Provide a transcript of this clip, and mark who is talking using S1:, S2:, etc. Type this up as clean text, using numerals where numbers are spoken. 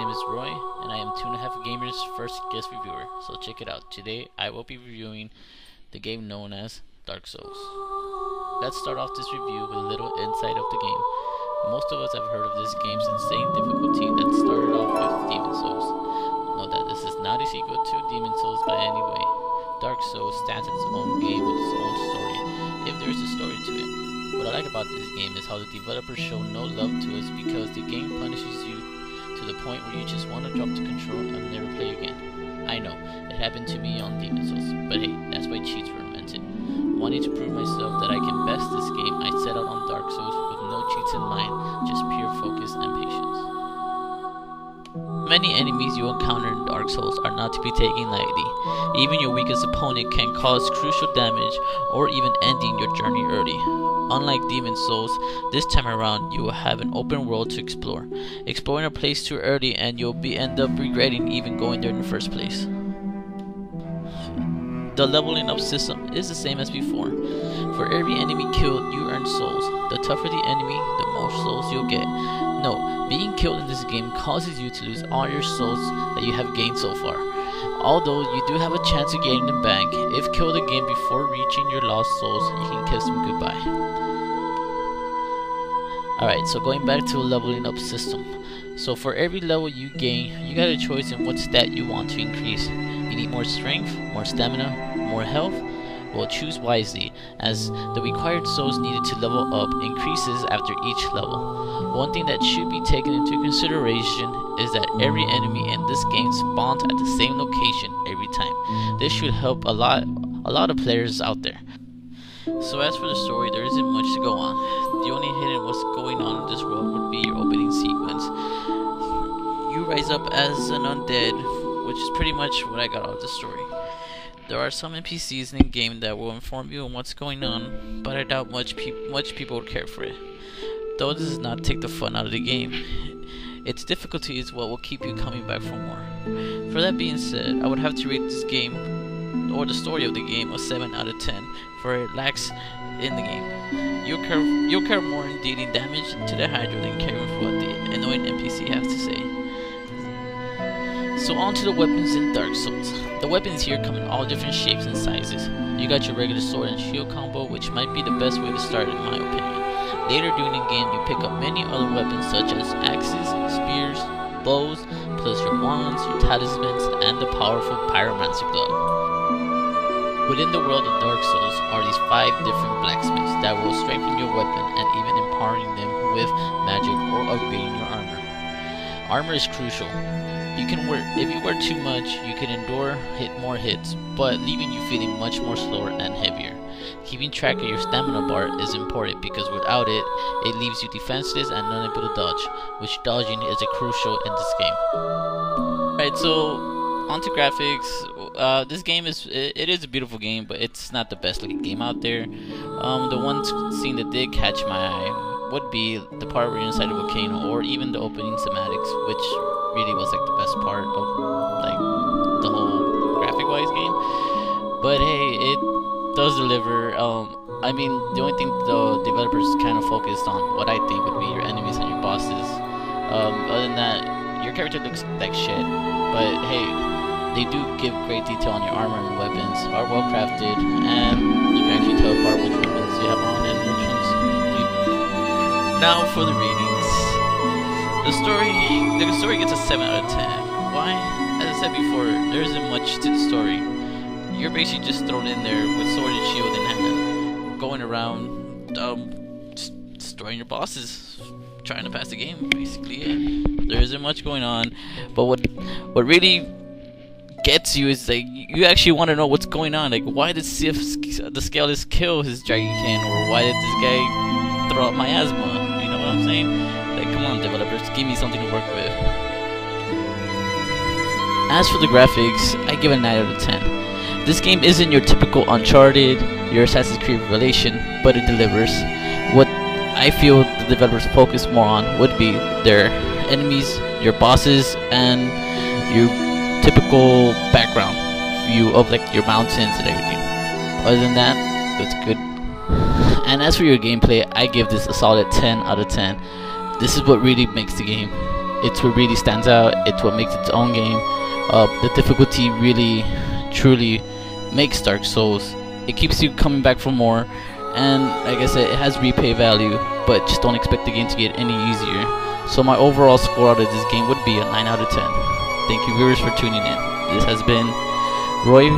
S1: name is Roy, and I am 2.5 Gamers' first guest reviewer, so check it out. Today, I will be reviewing the game known as Dark Souls. Let's start off this review with a little insight of the game. Most of us have heard of this game's insane difficulty that started off with Demon Souls. Note that this is not a sequel to Demon Souls by any way. Dark Souls stands as its own game with its own story, if there is a story to it. What I like about this game is how the developers show no love to us because the game punishes you to the point where you just want to drop the control and never play again. I know, it happened to me on Demon Souls, but hey, that's why cheats were invented. Wanting to prove myself that I can best this game, I set out on Dark Souls with no cheats in mind, just pure focus and patience. Many enemies you encounter in Dark Souls are not to be taken lightly. Even your weakest opponent can cause crucial damage or even ending your journey early. Unlike Demon Souls, this time around you will have an open world to explore. Exploring a place too early and you'll end up regretting even going there in the first place. The leveling up system is the same as before. For every enemy killed, you earn souls. The tougher the enemy, the more souls you'll get. No, being killed in this game causes you to lose all your souls that you have gained so far. Although you do have a chance of getting them back, if killed again before reaching your lost souls, you can kiss them goodbye. Alright, so going back to a leveling up system. So for every level you gain, you got a choice in what stat you want to increase. You need more strength, more stamina, more health? Well, choose wisely, as the required souls needed to level up increases after each level. One thing that should be taken into consideration is that every enemy in this game spawns at the same location every time. This should help a lot of players out there. So as for the story, there isn't much to go on. The only hidden what's going on in this world would be your opening sequence. You rise up as an undead, which is pretty much what I got out of the story. There are some NPCs in the game that will inform you on what's going on, but I doubt much people would care for it. Though this does not take the fun out of the game. Its difficulty is what will keep you coming back for more. For that being said, I would have to rate this game, or the story of the game, a 7 out of 10, for it lacks in the game. You'll care more in dealing damage to the Hydra than caring for what the annoying NPC has to say. So on to the weapons in Dark Souls. The weapons here come in all different shapes and sizes. You got your regular sword and shield combo, which might be the best way to start in my opinion. Later during the game, you pick up many other weapons such as axes, spears, bows, plus your wands, your talismans, and the powerful pyromancer glove. Within the world of Dark Souls are these 5 different blacksmiths that will strengthen your weapon and even empowering them with magic or upgrading your armor. Armor is crucial. If you wear too much, you can endure more hits, but leaving you feeling much more slower and heavier. Keeping track of your stamina bar is important because without it, it leaves you defenseless and unable to dodge, which dodging is crucial in this game. Alright, so onto graphics. This game is a beautiful game, but it's not the best looking game out there. The one scene that did catch my eye would be the part where you're inside a volcano, or even the opening cinematics, which really was like the best part of like the whole graphic-wise game. But hey, it does deliver. I mean, the only thing the developers kind of focused on, what I think would be your enemies and your bosses. Other than that, your character looks like shit. But hey, they do give great detail on your armor and weapons, are well crafted, and you can actually tell apart which weapons you have on and which ones you. Now for the ratings. The story gets a 7 out of 10. Why? As I said before, there isn't much to the story. You're basically just thrown in there with sword and shield in hand, going around, just destroying your bosses, trying to pass the game, basically. Yeah. There isn't much going on, but what really gets you is like you actually want to know what's going on. Like, why did the Scaleless kill his Dragonkin, or why did this guy throw out miasma? You know what I'm saying? Like, come on, developers, give me something to work with. As for the graphics, I give it a 9 out of 10. This game isn't your typical Uncharted, your Assassin's Creed Revelation, but it delivers. What I feel the developers focus more on would be their enemies, your bosses, and your typical background view of like your mountains and everything. Other than that, it's good. And as for your gameplay, I give this a solid 10 out of 10. This is what really makes the game. It's what really stands out. It's what makes its own game. The difficulty really, truly makes Dark Souls. It keeps you coming back for more, and like I said, it has replay value, but just don't expect the game to get any easier. So my overall score out of this game would be a 9 out of 10. Thank you viewers for tuning in. This has been Roy